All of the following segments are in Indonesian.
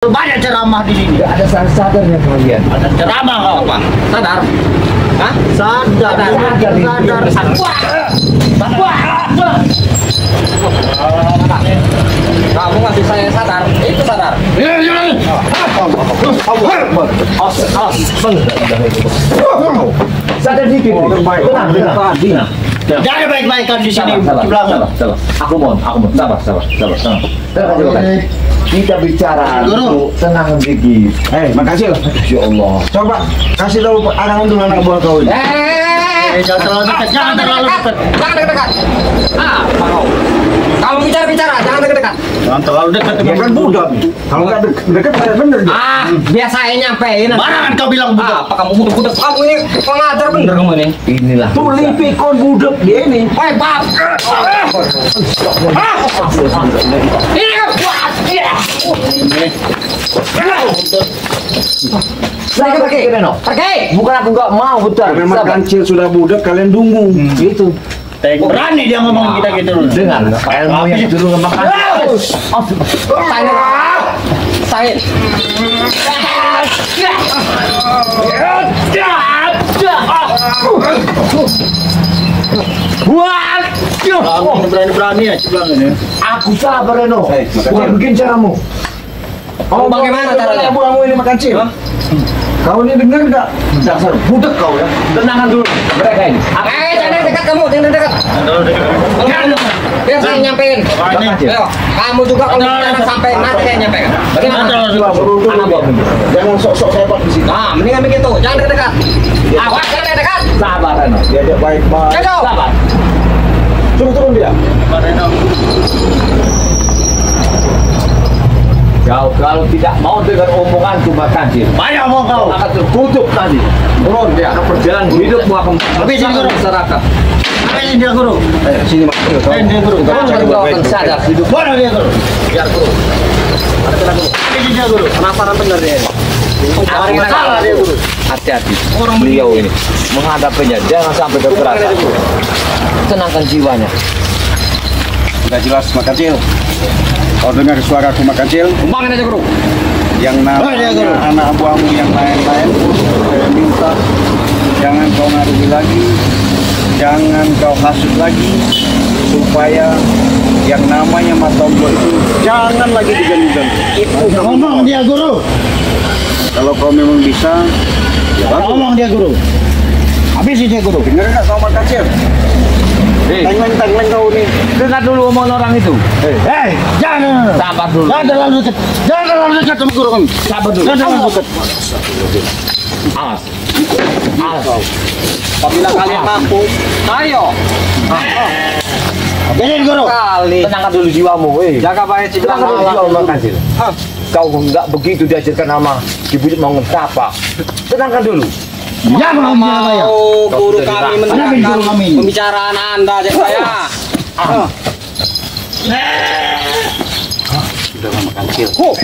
Banyak ceramah di sini. Gak ada sadarnya kalian. Ada ceramah kau apa? Sadar? Hah? Sadar. Kamu ngasih saya sadar? Itu sadar. Sadar dikit. Tenang. Jangan baik-baikan di sini. Sabar. Aku mohon. Sabar. Kita bicara Guru. tenang dikit. Makasih lah. Ya Allah. Coba kasih tahu anak untuk anak buah kau ini. Jangan terlalu dekat. Jangan terlalu dekat. Jangan dekat-dekat. Mau. Kalau bicara, jangan dekat-dekat. Jangan terlalu dekat. Dia kan budak. Kalau nggak dekat saya bener. Biasa saya nyampein. Mana kan kau bilang budak? Apa kamu budak? Kamu ini pengajar bener kamu ini. Inilah. Tuh lipi kon budak dia ini. Woi, Pak. Ini kuat. Pergi. Bukan aku nggak mau, putar. Memang kancil sudah budak kalian tunggu. Itu. Berani dia ngomong kita gitu. Dengar. Ilmu yang dulu ngemakan. Saya. Buat. Kamu berani-berani ya bilang ini. Aku sabar Reno. Bukan bikin caramu. Bagaimana caranya? Buahmu ini makan cil. Kau ini dengar nggak? Dasar budak kau ya. Tenangkan dulu mereka ini. Jangan dekat kamu, jangan dekat. Biar saya nyampein. Ayo, kamu juga kalau bicara sampai nanti saya nyampein. Bagaimana? Jangan sok-sok hebat di sini. Nah, mendingan begitu. Jangan dekat-dekat. Awas, jangan dekat. Sabar Reno. Dia baik-baik. Ayo. Sabar. Turun dia. Kau kalau tidak mau dengar omongan cuma kancil. Banyak mau kau. Akan terkutuk tadi. Turun dia akan perjalanan hidupmu akan masyarakat. Ini dia guru. Sini mas. Dia guru. Kamu akan sadar hidup. Mana dia guru? Biar guru. Ini dia guru. Penasaran bener dia. Salah dia guru. Hati-hati. Beliau ini menghadapinya jangan sampai kekerasan. Tenangkan jiwanya. Sudah jelas makan cil. Kau dengar suara aku makan cil? Kembangin aja guru. Yang namanya anak buahmu yang lain-lain, saya minta jangan kau ngadili lagi, jangan kau hasut lagi, supaya yang namanya mata buah itu jangan lagi diganggu-ganggu. Itu Ngomong dia guru. kalau kau memang bisa, ya bagus. Ngomong dia guru. Habis dia guru. Dengar nggak kau makan cil? Teng-teng kau nih. Dengar dulu omongan orang itu. Jangan. Sabar dulu. Jangan terlalu dekat. Jangan terlalu dekat sama guru kami. Sabar dulu. Jangan terlalu dekat. Awas. Apabila kalian mampu, ayo. Jadi guru. Kali. Tenangkan dulu jiwamu. Jaga baik citra Tenangkan dulu jiwamu kancil. Kau enggak begitu diajarkan nama dibujuk mau ngapa. Tenangkan dulu. Ya mau Mau guru kami Kenapa guru mendengarkan kami? pembicaraan Anda aja saya. Sudah makan cil. Sudah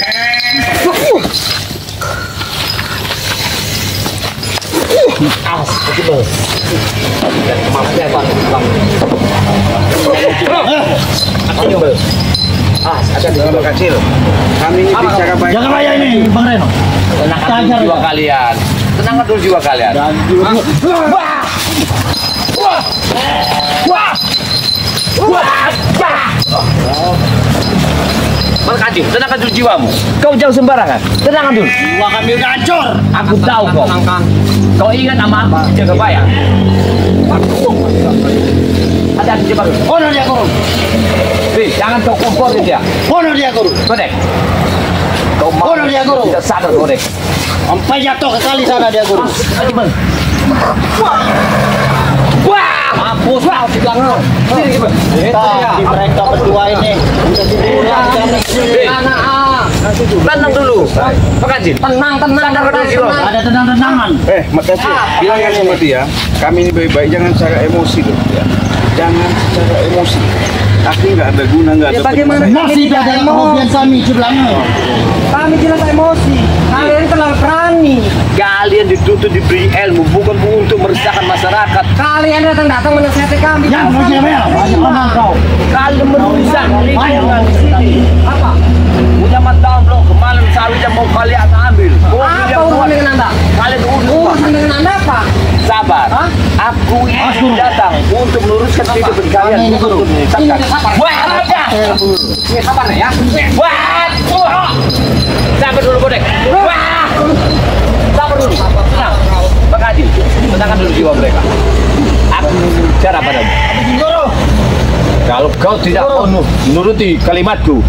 makan cil. Kami ini bicara baik. Jangan raya ini Bang Reno. Tenangkan dulu jiwa kalian. Tenangkan dulu jiwa kalian. Berkaji, tenangkan dulu jiwamu. Kau jauh sembarangan. Tenangkan dulu. Wah kami udah hancur. Aku tahu kau. Kau ingat nama aku? Jaga bayang. Ada di cepat. Honor dia guru. Jangan kau komporin dia. Honor dia guru. Kodek. Kau mau Honor dia guru. tidak sadar kodek. Sampai jatuh ke kali sana dia guru. Ayo bang. Wah, mampus kau di belakang. Di mereka berdua ini. Tenang dulu. Makasih. Tenang. Ada tenang-tenangan. Makasih. Bilang yang seperti ya. Kami ini baik-baik, jangan secara emosi loh. Ya. Jangan secara emosi. Tapi nggak ada guna, nggak ada. bagaimana? Masih ada kehobian kami sebelahnya. Kami jelas emosi. Kalian terlalu berani. Kalian dituntut diberi ilmu bukan untuk meresahkan masyarakat. Kalian datang menasihati kami. Ya, mau siapa ya? Banyak ngomong kau. Kalian merusak lingkungan di sini. Apa? Udah 4 tahun belum kemarin sawit yang mau kalian ambil. Apa urusan dengan Anda? Kalian urus. Urusan dengan Anda apa? Sabar. Hah? Aku ini datang untuk meluruskan kehidupan kalian. Ini guru. Ini sabar. Wah, ada. Ini sabar ya. Wah, sabar dulu bodek. Wah, sabar dulu. Tenang. Bang Adil, tenangkan dulu jiwa mereka. Aku bicara padamu. Kalau kau tidak menuruti kalimatku,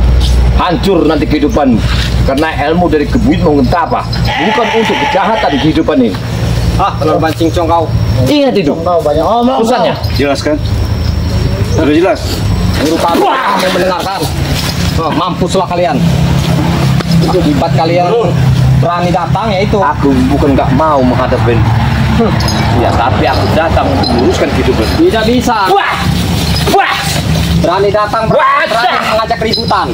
hancur nanti kehidupanmu. Karena ilmu dari kebuit mengentapa, bukan untuk kejahatan kehidupan ini. Telur bancing cong kau. Ingat itu. Tahu banyak omong. Urusannya. Jelaskan. Sudah jelas. Guru kami yang mendengarkan. Mampuslah kalian. Itu hebat kalian. Berani datang ya itu. Aku bukan nggak mau menghadapi. Ya, tapi aku datang untuk meluruskan kehidupan. Tidak bisa. Wah, wah. Berani datang, berani mengajak ributan.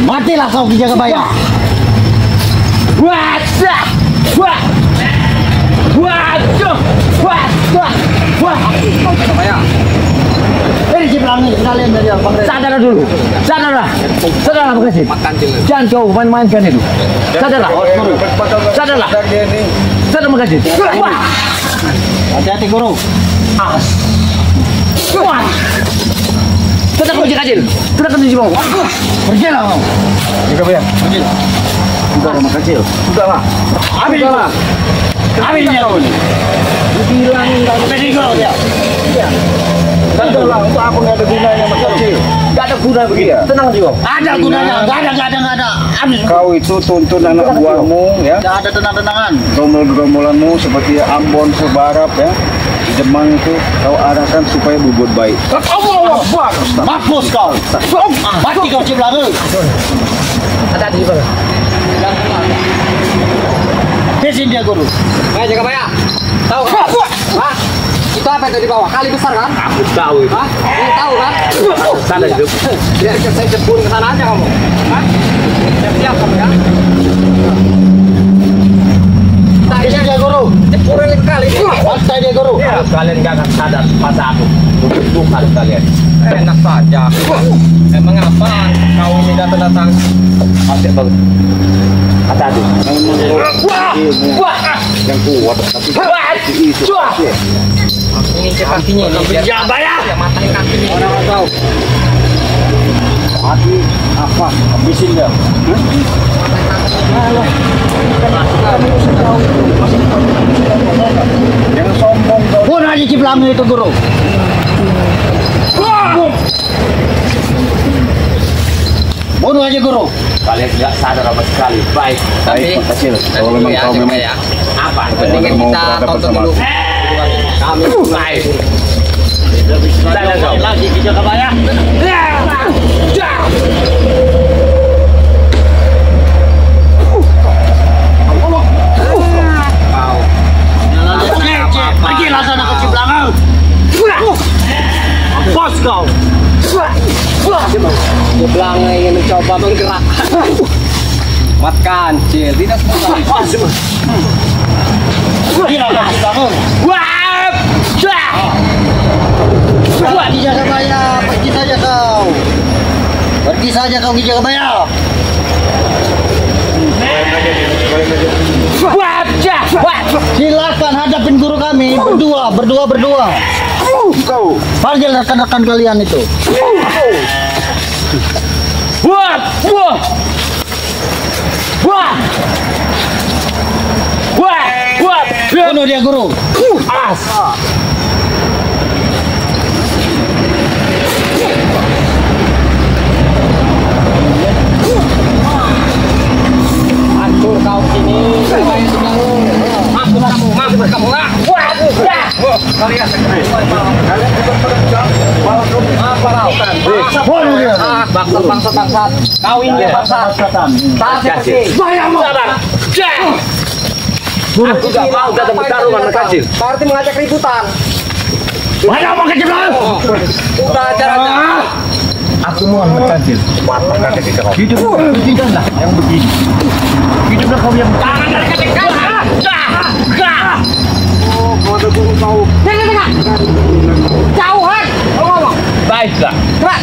Matilah kau Ki Jagabaya. Wah, wah, wah, wah, wah. Ini Cipelang ini sekalian dari Bang Red. Sadarlah dulu. Sadarlah. Sadarlah Bekasi. Jangan kau main-mainkan itu. Sadarlah. Sadarlah. Sadar Bekasi. Wah. Hati-hati guru. Wah. Tetap kau jika kecil. Tetap kau jika Pergilah kau. Jika bayar. Sudah rumah kecil. Sudahlah. Habis lah. Habis kau ini. Bilang Pergi guru dia. Sudahlah. Untuk apa nggak ada gunanya mas kecil? Nggak ada guna begitu. Tenang jiwa. Ada gunanya. Nggak ada. Habis. Kau itu tuntun anak buahmu ya. Tidak ada tenang-tenangan. Rombongan-rombonganmu seperti Ambon, Sebarap ya. Di Demang itu kau arahkan supaya berbuat baik. Allah Akbar. Mampus kau. Mati kau Cipelang. ada di bawah. Besin dia guru. Ayo jaga bayar. Tahu? Hah? Itu apa itu di bawah? Kali besar kan? Aku tahu itu. Hah? Ini tahu kan? Sana itu. Ya, saya jemput ke sana aja kamu. Hah? Siap kamu ya? Besin dia guru. Jepurin kali. Pantai dia guru. Kalau kalian nggak akan sadar masa aku bukan kalian. Enak saja. Emang apa? Kau ini datang-datang. Masih bagus. Hati-hati. Wah, Yang kuat tapi itu. Ini kakinya ini. Jangan bayar. Ya matain kakinya. Orang tahu. Mati apa? Habisin dia. Yang sombong kau. Bunuh aja Cipelang itu guru. Bunuh aja guru. Kalian nggak sadar sama sekali. Baik, Tapi kecil. Kalau memang kau memang ya. Apa? Pentingnya mau kita berhadapan tonton sama dulu. aku. Kami Baik. Sadar kau. Lagi kita kebayang. Pergilah sana ke Cipelang. Bos kau. Dia bilang ingin mencoba menggerak. Mat kancil, tidak semudah. Pergilah ke Cipelang. Wah, Ki Jagabaya, pergi saja kau. Pergi saja kau Ki Jagabaya. Silakan hadapin guru kami berdua. Kau. Panggil rekan-rekan kalian itu. Bunuh dia guru. Hancur kau sini. Mampus kamu lah. Apa kau? Bunuh dia. Bangsat. Kau ini bangsat. Tak seperti. Aku nggak mau datang bertarung sama kecil. Berarti mengajak ributan. Mana mau ke Cipelang? Udah acaranya. Aku mau kecil. Hidup tidaklah yang begini. Hiduplah kau yang Oh, kau ada burung kau. Tengah. Jauhan. Ngomong. baiklah. Cepat.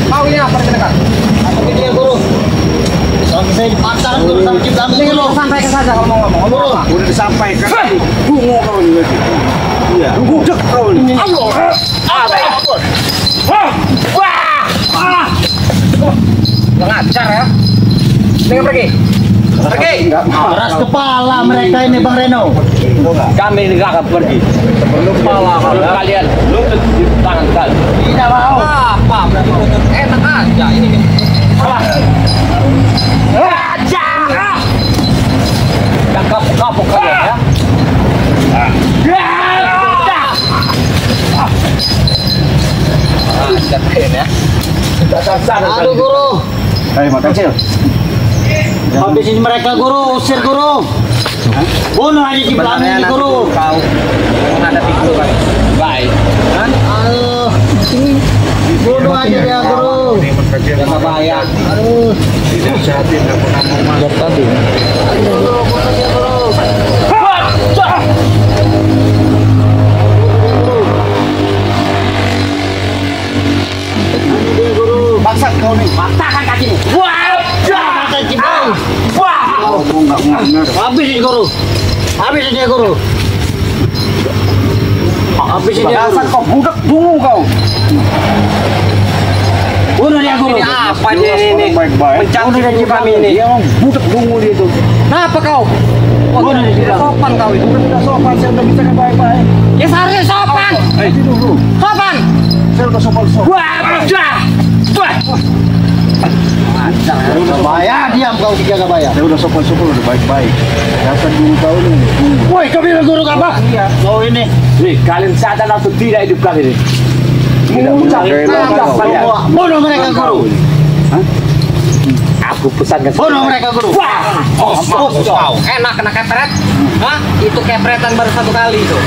Kau ini apa rekan-rekan? Apa dia guru? Sampai saya dipaksa guru sama Ciplang guru. Sampaikan saja kalau mau ngomong. Ngomong apa? Udah disampaikan. Bungo kau ini. Iya. Budek kau ini. Nggak ngajar ya. Dengan pergi. Pergi. Keras kepala mereka ini Bang Reno. Kami ini gak akan pergi. Sebelum kalian lutut di tangan kalian. Tidak mau. Apa? Enak aja ini. Yang kapok-kapok kalian ya. Ya. Aduh guru. Hai, makan kecil. Habisin mereka guru, usir guru. Bunuh aja Ciplang ini guru. Kau menghadapi guru kan. Baik. Aduh. Bunuh aja dia guru. Jangan bahaya. Aduh. Tidak sehatin aku nama tadi. Guru, bunuh dia guru. Bangsat kau nih. Patahkan kakimu. Mata Ciplang. Kau nggak benar. Habisin guru. Habisin dia guru. Habisin dia Bangsat guru. kau budak bungu kau. Bunuh dia guru. Ini apa dia ini? Baik-baik. Mencangkir gaji kami ini. Dia mau budak bungu dia itu. Kenapa kau? Bunuh dia Tidak Ciplang. sopan kau itu. Tidak sopan, saya udah bicara baik-baik. Ya seharusnya sopan. Itu dulu. Sopan. Saya udah sopan. Bayar diam kau dijaga bayar. Saya udah sopan udah baik-baik. Dasar dulu kau nih. Woi, kau bilang guru apa? Kau ini. Nih, kalian sadar atau tidak hidup kalian ini? Tidak Mencari benar. nafas kalian. Bunuh mereka guru. Aku pesankan. Bunuh mereka guru. Kau enak kena kepret. Hah? Itu kepretan baru satu kali itu.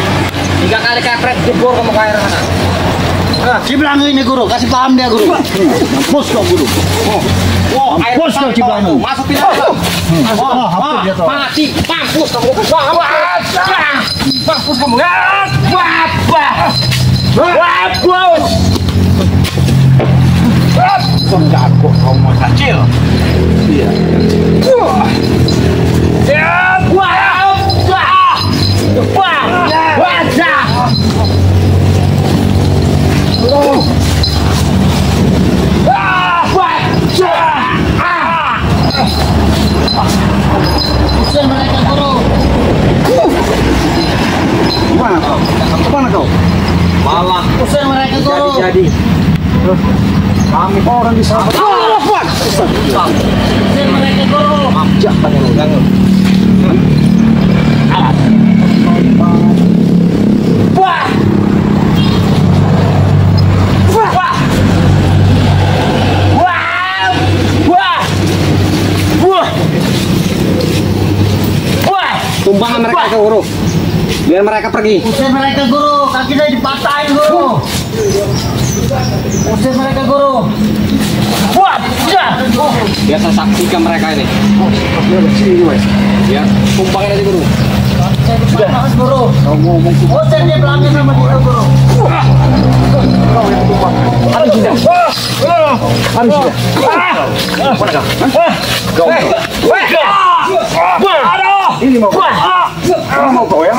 3 kali kepret jebur kamu ke air sana. Ciplang ini guru, kasih paham dia guru. Mampus kau guru. Air Mampus kau Ciplang. Masuk pintu. Hampir dia tahu. Mati, mampus kamu. Mampus kamu. Enggak kok kau mau kecil. Iya. Usir mereka guru. Gimana kau? Kemana kau? Malah Usir mereka guru. jadi. Kami orang di sana. Usir mereka guru. Jangan yang Tumbangkan mereka ke guru. Biar mereka pergi. Usir mereka guru. Kaki saya dipatahin guru. Usir mereka guru. Biar saya saksikan mereka ini. Biar tumbangkan aja guru. Saya dipatahin guru. Kau ngomong Usir dia belakang sama dia guru. habis sudah. Habis sudah. Ini mau kau. Ini mau kau ya?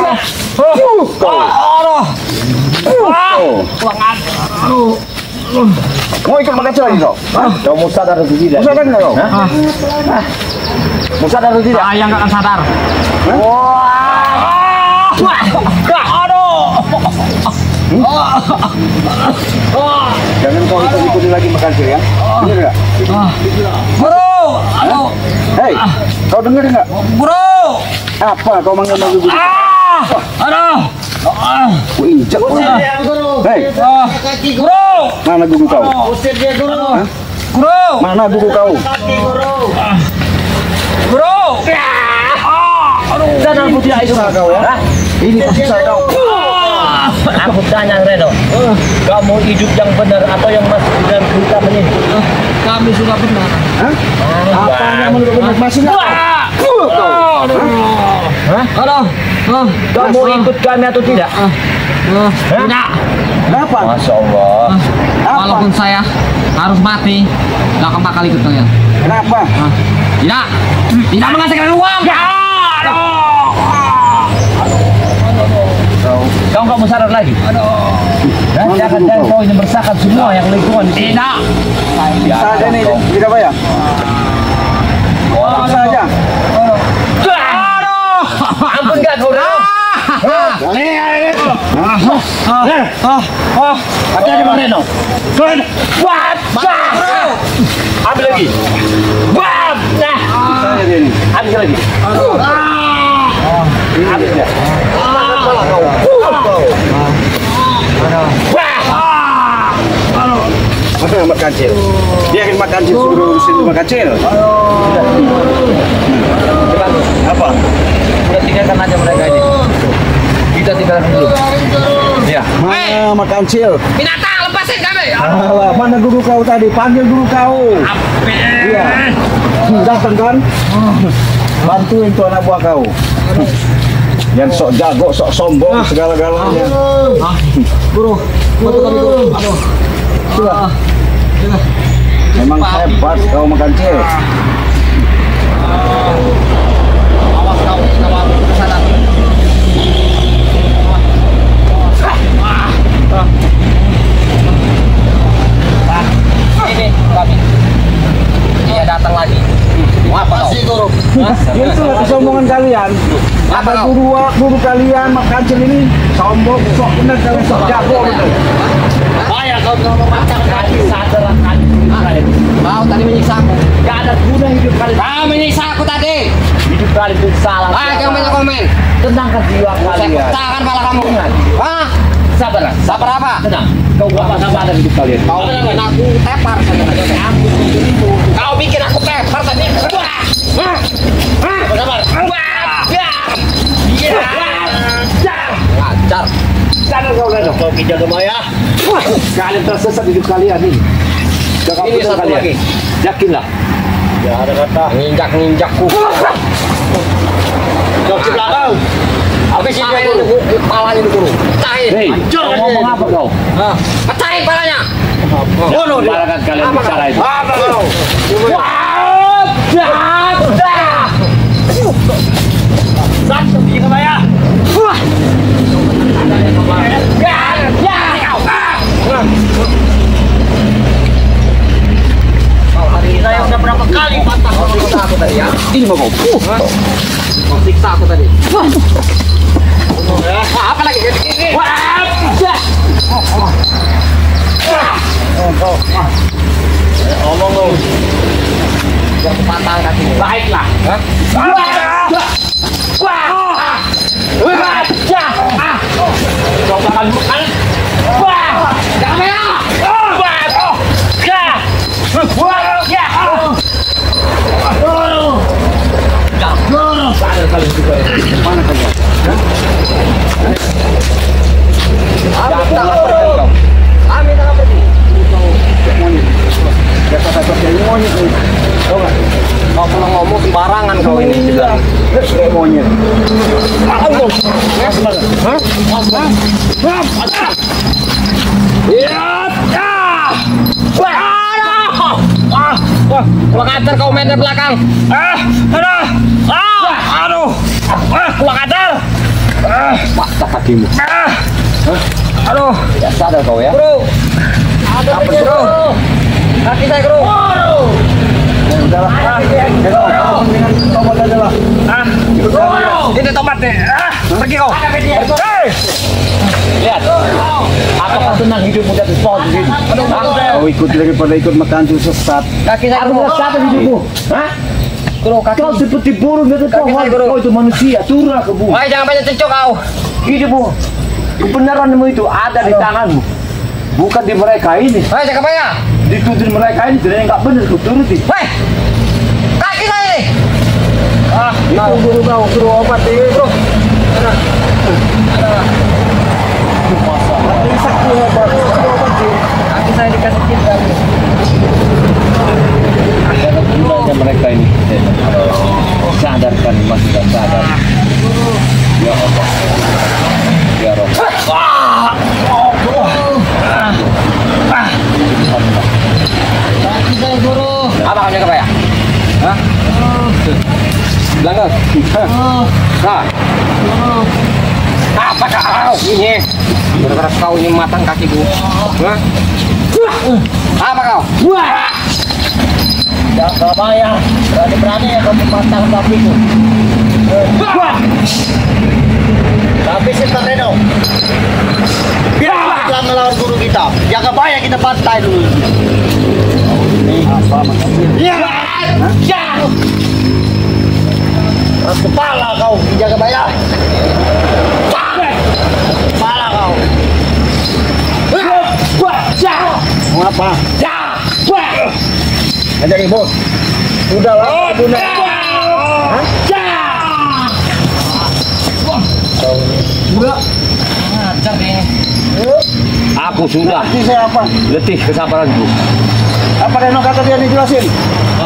Mau ikut makan lagi kau? Kau mau sadar atau tidak? Mau sadar nggak kau? Mau sadar atau tidak? Yang nggak akan sadar. Jangan kau ikut-ikutin lagi makan ya? Dengar nggak? Guru, Hei, kau dengar nggak? guru. Apa kau manggil-manggil begitu? Aduh. Ku injak kau. Usir dia guru. Hei, Kaki guru. mana guru kau? Usir dia guru. Guru. Mana guru kau? Kaki guru. Guru. Sadar atau tidak itu? Kau ya? Ini pasti saya kau. Aku tanya Reno, kamu hidup yang benar atau yang masih di dalam cerita ini? Kami sudah benar. Apanya menurut benar masih nggak? Aduh. Kamu ikut kami atau tidak? Tidak. Kenapa? Masya Allah. Walaupun saya harus mati. Gak akan bakal ikut kalian. Kenapa? Tidak. Tidak menghasilkan uang. Kau nggak mau sadar lagi? Jangan kau ini meresahkan semua yang lingkungan. Tidak. Bisa aja nih, tidak bayar. Bisa aja. Ampun gak kau dah. Hati-hati Bang Reno. Ambil lagi. Bisa aja dia nih. Habis lagi. Habis ya. Masa nggak makan kecil? Dia akan makan kecil, suruh urusin makan kecil. Apa? Udah tinggalkan aja mereka ini. Kita tinggalkan dulu. Ya. Mana makan kecil? Binatang, lepasin kami. Alah, mana guru kau tadi? Panggil guru kau. Iya. Datang kan? Bantuin tuh anak buah kau. Yang sok jago, sok sombong, segala-galanya. Guru, bantu kami guru. Aduh. Sudah. Memang hebat kau makan kecil. Awas kau, awas ke sana. Ini kami. Dia datang lagi. Apa kau? Masih guru. Itulah kesombongan kalian. Apa Ada kau? guru kalian makan kecil ini sombong, sok benar kalian sok jago betul. Bahaya kau ngomong macam kaki. Sadarlah kalian. Kau tadi menyiksa aku. Gak ada guna hidup kalian. Kau menyiksa aku tadi. Hidup kalian itu salah. Jangan banyak komen. Tenangkan jiwa Saya kalian. pecahkan kepala kamu. Hah? Sabarlah. Sabar apa? Tenang. Kau bapak sama ada hidup kalian. Kau bikin aku tepar saja. Kau bikin aku tepar tadi. Wah! Hah? Hah? Sabar. Wah! Ya! Wajar. Sadar kau Reno. Kau kijang kemaya. Kalian tersesat hidup kalian ini. Jaga Ini betul satu kalian. lagi. Yakinlah. Ya ada kata. Nginjak-nginjakku. Kau ke belakang. Habis ini kepalanya dulu. Pecahin. Hei, kau ngomong apa kau? Pecahin kepalanya. Bunuh dia. Balakan kalian bicara itu. Apa kau? Sakit kijang kemaya. Saya udah berapa kali patah. Kau siksa aku tadi ya. Ini mau kau. Kau siksa aku tadi. Wah, apa lagi? Omong kau. Jangan patah kaki. Baiklah. Kau bakal bukan. Jangan merah. Sadar kalian juga. Mana kalian? Kami tangan pergi kau. Kami tangan pergi. Monyet. Kata-kata kayak monyet nih. Tahu nggak? Kau kalau ngomong sembarangan kau ini. Iya. Kayak monyet. Kurang ajar kau main dari belakang. Kurang ajar. Patah kakimu. Tidak sadar kau ya. Bro. Apa bro? Kaki saya bro. Udahlah. Dengan tobat aja lah. Ini tomat nih. Pergi kau. Lihat. Apakah tenang hidupmu di atas pohon begini? Kau ikut daripada ikut makan kecil sesat. Kaki saya bro. Siapa hidupmu? Hah? Bro, kaki. Kau seperti burung di atas Kaki pohon. saya, bro. Kau itu manusia. Turunlah ke bumi. Wah, jangan banyak cecok kau. Hidupmu. Kebenaranmu itu ada di tanganmu. Bukan di mereka ini. Wah, jangan banyak. Dituntun mereka ini tidak yang nggak benar. Kau turuti. Weh, kaki saya ini. Itu guru kau suruh obat ini bro. Ini sakti hebat. Suruh obat sih. Kaki saya dikasih cinta. Ada gunanya mereka ini. Sadarkan mas sudah sadar. Ya Allah. Ya Rabb. Pintar guru. Apa kau jaga ya? Hah? Belakang. Nah. Apa kau ini? Gara-gara kau ini matang kakiku. Hah? Apa kau? Wah. Jaga bayar. Berani-berani ya kamu pantang kakiku. Wah. Tapi si Tereno. Biarlah kita melawan guru kita. Jaga bayar kita bantai dulu. Apa makanya? Ya. Ya. Keras kepala kau, jaga bayar. Kepala kau. Wah, ya. Mau apa? Ya. Wah. Aja ribut. Udah lah, dunia. Ya. Udah. Ngajar ini. Aku sudah Ini saya apa? letih kesabaranku. Apa Reno kata dia dijelasin?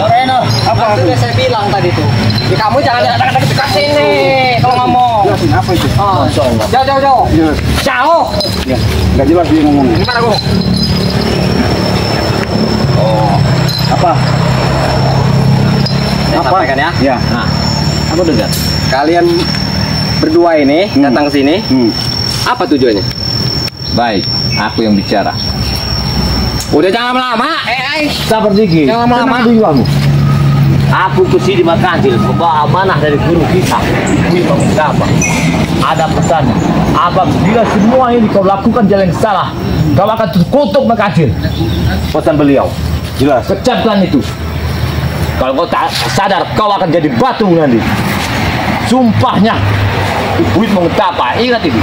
Reno, Apa sudah saya bilang tadi tuh? Ya, kamu jangan dekat-dekat dekat sini kalau ngomong. Jelasin apa itu? Oh, jauh. Jelas. Jauh. Ya, nggak jelas dia ngomongnya. Gimana guru? Oh, apa? Saya Apa? sampaikan ya. Ya. Nah, aku dengar. Kalian berdua ini datang ke sini. Apa tujuannya? Baik, aku yang bicara. Udah jangan lama. Sabar dikit. Jangan lama-lama. Tenang jiwamu. Aku kesini Makandil membawa amanah dari guru kita. Ibu Mustafa. Ada pesan. Apabila semua ini kau lakukan jalan yang salah, kau akan terkutuk Makandil. Pesan beliau. Jelas. Kecapkan itu. Kalau kau tak sadar, kau akan jadi batu nanti. Sumpahnya. Ibu Mustafa. Ingat itu.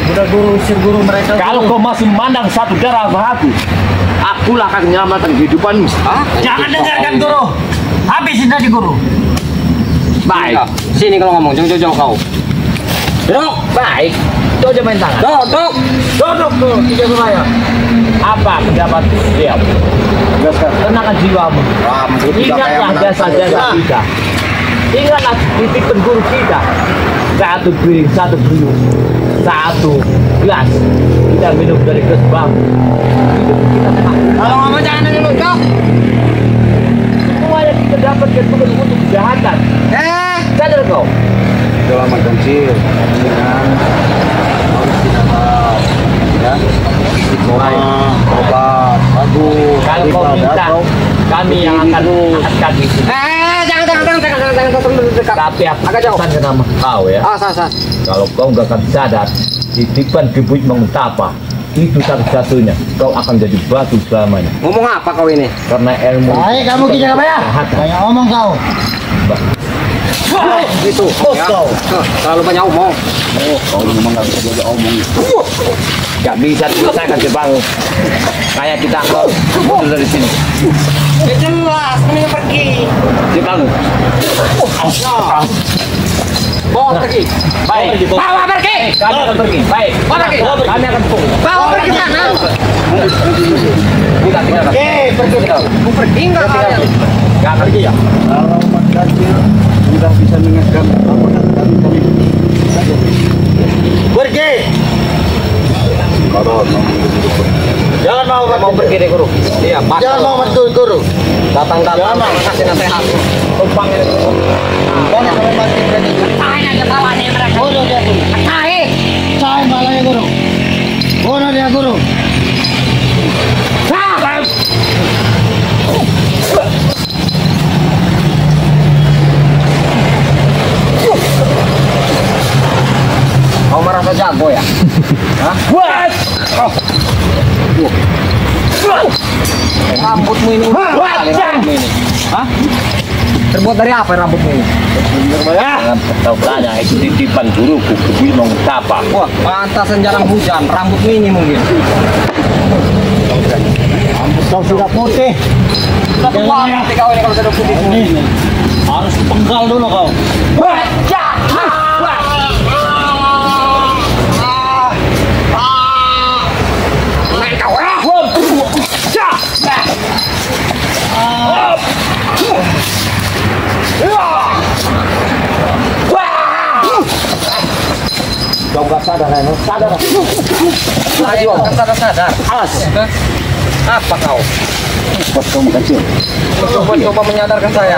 udah guru usir guru mereka. Kalau kau masih memandang satu darah sama akulah akan menyelamatkan kehidupanmu. Jangan dengarkan guru. Habisin tadi guru. Baik. Sini kalau ngomong, jauh-jauh kau. Duduk. Baik. Coba main tangan. Duduk. Duduk tuh. Tiga saya. Apa pendapat beliau? Jelaskan. Tenangkan jiwamu. Ingatlah jasa-jasa kita. Ingatlah titipan guru kita. Satu piring, satu piring, satu gelas. Kita minum dari gelas bambu. Hidup kita tenang. Kalau ngomong jangan dulu, Cok. Semua yang kita dapatkan bukan untuk kejahatan. Sadar kau? Dalam kecil, dengan harus dirawat, ya. Istiqomah, obat, bagus. Kalau kau minta, kami yang akan angkat kaki. Jangan dekat. Tapi aku Agak jauh. pesan ke nama kau ya. Sah. Kalau kau nggak akan sadar, titipan kebut mengutapa itu satu-satunya. Kau akan jadi batu selamanya. Ngomong apa kau ini? Karena ilmu. Baik kamu kita apa ya? Banyak ngomong kau. Itu. Bos Ya. kau. Terlalu banyak omong. Kau memang nggak bisa diajak omong. Gak bisa diselesaikan Jepang. Kayak kita kau mundur dari sini. Ya jelas, mending pergi. Jepang. Bawa pergi. Baik. Bawa pergi. Kami akan pergi. Baik. Bawa pergi. Kami akan pergi. Bawa pergi sana. Kita tinggalkan. Pergi kita. Mau pergi enggak kalian? Gak pergi ya. Kalau umat kecil sudah bisa mengingatkan apa kami Pergi. kalau Jangan mau Pergi deh guru. Iya, Pak. Jangan mau bantu guru. Datang-datang kasih nasihat. Tumpang ini. Banyak orang mati berani. Tanya aja kawan nih mereka. Bunuh dia guru. Hai. Cai balanya guru. Bunuh dia guru. Kau merasa jago ya? Hah? Rambutmu ini rambutmu ini. Hah? Terbuat dari apa rambutmu ini? Jangan tahu tanya itu titipan guruku kebut mengutapa. Wah, pantasan jarang hujan. Rambutmu ini mungkin. Kau sudah putih. Tapi wah, nanti kau ini kalau sudah putih. Ini harus penggal dulu kau. Main kau. Kau nggak sadar, Reno? Sadar. Ayo, sadar. Awas. Apa kau? Buat kamu kecil. Coba menyadarkan saya.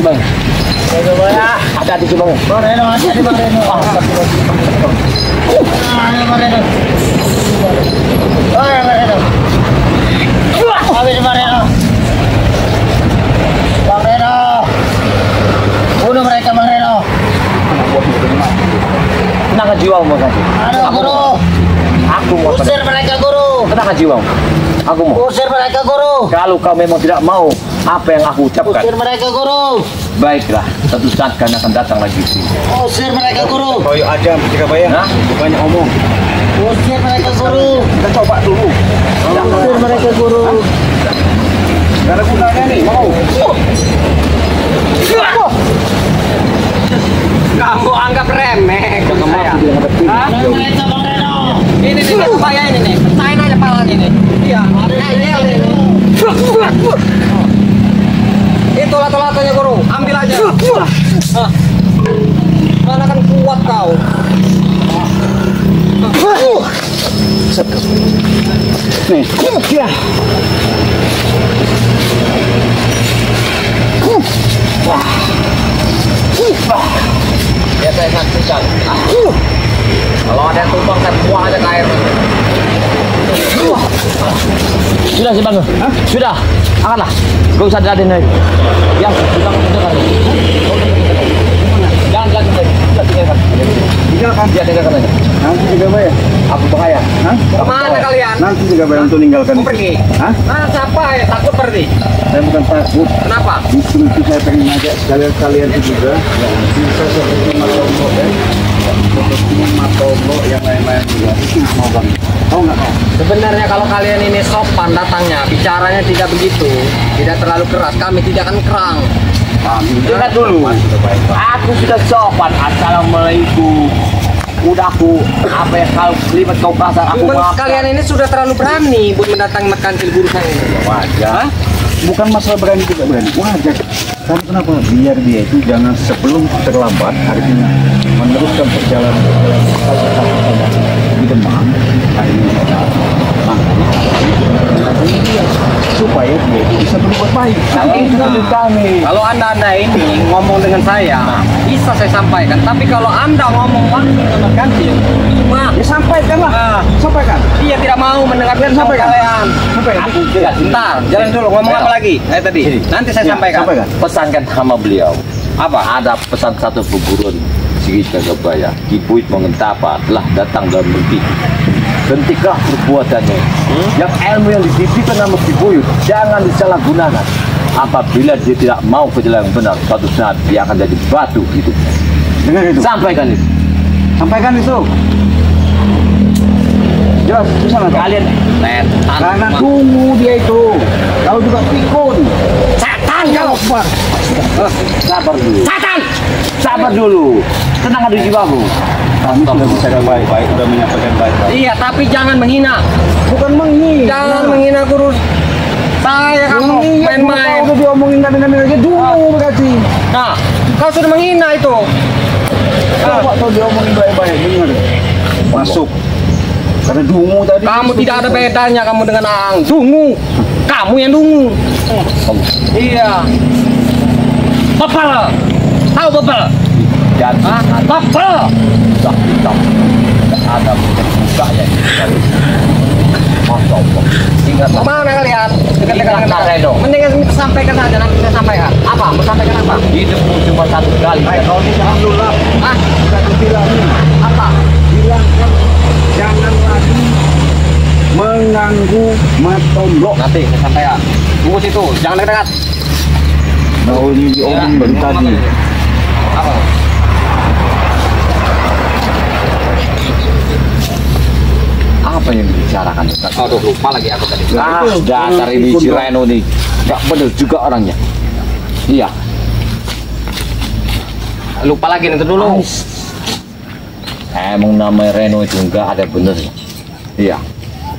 Bang. Hati-hati sih bang. Bang Reno, hati-hati Bang Reno. Bang Reno. Bang Reno. Habis Bang Reno. Bang Reno. Bunuh mereka Bang Reno. Tenang jiwa mau kasih. Aduh guru. Aku mau. Usir mereka guru. Tenang jiwa. Aku mau. Usir mereka guru. Kalau kau memang tidak mau apa yang aku ucapkan, Usir mereka guru. baiklah. Satu saat kalian akan datang lagi sini. Usir mereka guru. Koyo aja ketika bayar. Hah? Banyak omong. Usir mereka guru. Kita coba dulu. Usir mereka guru. Gak ada gunanya nih, mau. Kamu anggap remeh ke saya. Hah? Mereka Bang Reno. Ini nih saya ini nih. Pecahin aja palanya nih. Iya. Ngeyel ini. Itu lato-latonya guru. Ambil aja. Hah. Mana kan kuat kau. Nih. Ya. Ya saya saksikan. Kalau ada yang tumbang saya buang aja ke air. Sudah sih bang. Sudah. Angkatlah. Gak usah diladen lagi. Yang sudah kan. Jangan tinggalkan. Tinggalkan. Dia tinggalkan aja. Nanti juga bayar. Aku bahaya. Hah? Kemana kalian? Nanti juga bayar untuk ninggalkan. Mau pergi? Hah? Ah, siapa ya? Takut pergi. Saya bukan takut. Kenapa? Justru itu saya pengen ngajak sekalian itu juga. Bisa seperti Matomo seperti Matomo yang lain-lain juga. Itu mau bang. Tahu nggak kau? Sebenarnya kalau kalian ini sopan datangnya, bicaranya tidak begitu, tidak terlalu keras. Kami tidak akan kerang. Kami Dengar dulu. Aku sudah sopan. Assalamualaikum. Udah aku apa ya kalau kelibat kau kasar aku maaf. Kalian ini sudah terlalu berani buat mendatangi kantil guru saya ini. Wajar. bukan masalah berani tidak berani, wajar. Karena kenapa? Biar dia itu jangan sebelum terlambat, artinya meneruskan perjalanan di Demang, akhirnya supaya dia itu bisa berbuat baik. Kalau anda ini ngomong dengan saya, bisa saya sampaikan. Tapi kalau anda ngomong langsung dengan kantil, cuma Ya sampaikanlah, sampaikan. dia tidak mau mendengarkan sama Sampaikan. kalian. Sampaikan. Bentar, jalan dulu. Ngomong apa lagi? Tadi. Nanti saya Ya, sampaikan. sampaikan. Pesankan sama beliau. Apa? Ada pesan satu perguruan Sigit Gagabaya, Kipuit Mengentapa telah datang dalam mimpi. Hentikanlah perbuatannya. Yang ilmu yang dititipkan sama Kibuyut jangan disalahgunakan. Apabila dia tidak mau ke jalan yang benar, suatu saat dia akan jadi batu hidupnya. Dengar itu. Sampaikan itu. Sampaikan itu. Jelas, bisa nggak? Kalian Karena tunggu dia itu. Kau juga pikun. Setan kau. sabar dulu. Satan! Sabar dulu. Tenang ada jiwamu. Kami sudah bicara baik-baik, sudah menyampaikan baik-baik. Iya, tapi jangan menghina. Bukan menghina. Jangan menghina guru. Saya kamu main-main. Udah diomongin kami aja dulu berarti. Nah, kau sudah menghina itu. Coba kau diomongin baik-baik, dengar. Masuk. Karena dungu tadi. Kamu tidak ada bedanya kamu dengan Aang. Dungu. Kamu yang dungu. Iya. Bebel. Tahu bebel? Dan Bebel. tak hitam. Tak ada buka ya. Masya Allah. Ingatlah. Kemana kalian? Dekat-dekat Ingat, dengan Reno. mendingan sampaikan saja, nanti saya sampaikan. Apa? Mau sampaikan apa? Hidupmu cuma satu kali. Baik, kau ini jangan dulu lah. Ah, Sudah dibilangin. apa? Bilang kan jangan lagi mengganggu Matombok. Nanti saya sampaikan. Tunggu situ, jangan dekat-dekat. Kau ini diomongin dari tadi. Apa? Apa yang dibicarakan? Aduh, lupa lagi aku tadi. Ah, dasar ini si Reno nih. Gak bener juga orangnya. Iya. Lupa lagi nanti dulu. Emang namanya Reno itu enggak ada benernya. Iya.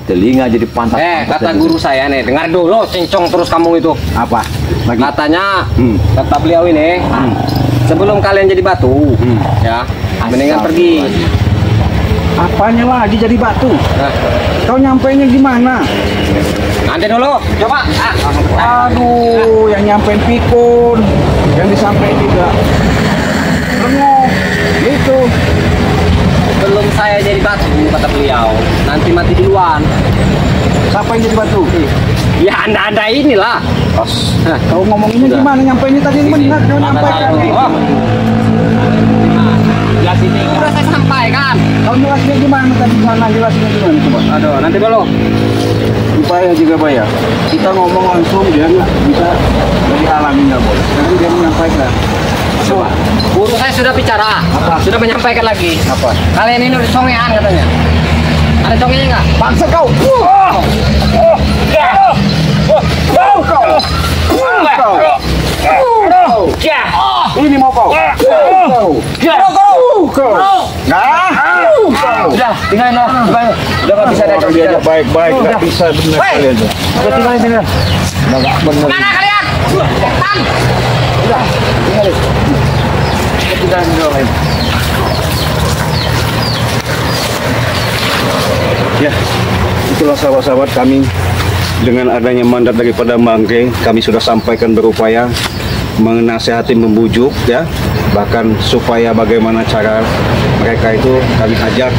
Telinga jadi pantat. Kata guru saya nih, dengar dulu, cincong terus kamu itu. Apa? Lagi. Katanya, Hmm. kata beliau ini, sebelum kalian jadi batu, ya, mendingan pergi. Apanya lagi jadi batu? Kau nyampainya gimana? Nanti dulu, coba. Aduh, yang nyampein pikun, yang disampaikan juga lengo, gitu. Belum saya jadi batu, kata beliau. Nanti mati duluan. Siapa yang jadi batu? Ya anda inilah. Kau ngomonginnya gimana? Nyampeinnya tadi benar, kau nyampaikan. Jelas ini. Udah saya sampaikan. Kau jelasnya gimana tadi? Sana jelasnya gimana? Coba. Aduh, nanti dulu. Upaya juga bayar. Kita ngomong langsung dia nggak bisa dihalangi, nggak boleh. Sekarang dia menyampaikan. Coba. Guru saya sudah bicara. Apa? Sudah menyampaikan lagi. Apa? Kalian ini udah songean katanya. Ada congenya nggak? Bangsa kau. Ini mau kau. Udah, tinggalin lah. Udah nggak bisa ada Dia baik-baik, nggak bisa benar kalian. Udah tinggalin sini. Nggak benar. Mana kalian? Tan. Udah, tinggalin. Tinggalin dulu. Ya, itulah sahabat-sahabat kami. Dengan adanya mandat daripada Bangke, kami sudah sampaikan berupaya menasihati, membujuk ya, bahkan supaya bagaimana cara mereka itu kami ajak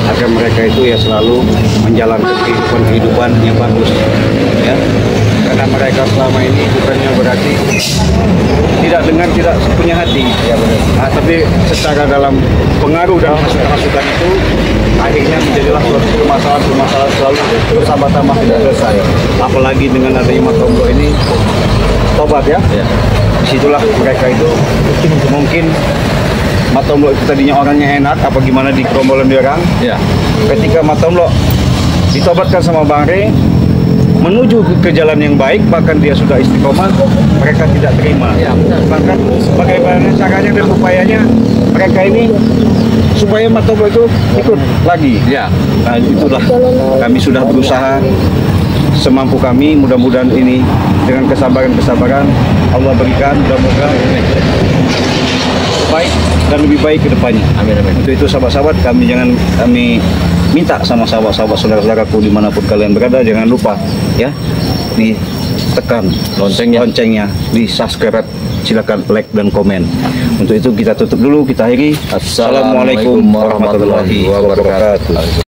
agar mereka itu ya selalu menjalankan kehidupan yang bagus ya, karena mereka selama ini bukannya berarti tidak dengar, tidak punya hati ya benar. Nah, tapi secara dalam pengaruh dan masukan itu akhirnya menjadilah suatu permasalahan selalu bersama-sama tidak selesai, apalagi dengan adanya Matomblo ini tobat ya. Disitulah mereka itu mungkin Matomblo itu tadinya orangnya enak apa gimana di gerombolan orang ya. Ketika Matomblo ditobatkan sama Bang Rey menuju ke jalan yang baik, bahkan dia sudah istiqomah, mereka tidak terima ya, bahkan bagaimana caranya dan upayanya mereka ini supaya Matomblo itu ikut lagi ya. Nah itulah kami sudah berusaha semampu kami, mudah-mudahan ini dengan kesabaran Allah berikan, mudah-mudahan baik dan lebih baik ke depannya. Amin. Untuk itu sahabat-sahabat, kami minta sama sahabat-sahabat saudara-saudaraku dimanapun kalian berada, jangan lupa ya, nih tekan loncengnya, di subscribe, silakan like dan komen. Untuk itu kita tutup dulu, kita akhiri. Assalamualaikum warahmatullahi wabarakatuh.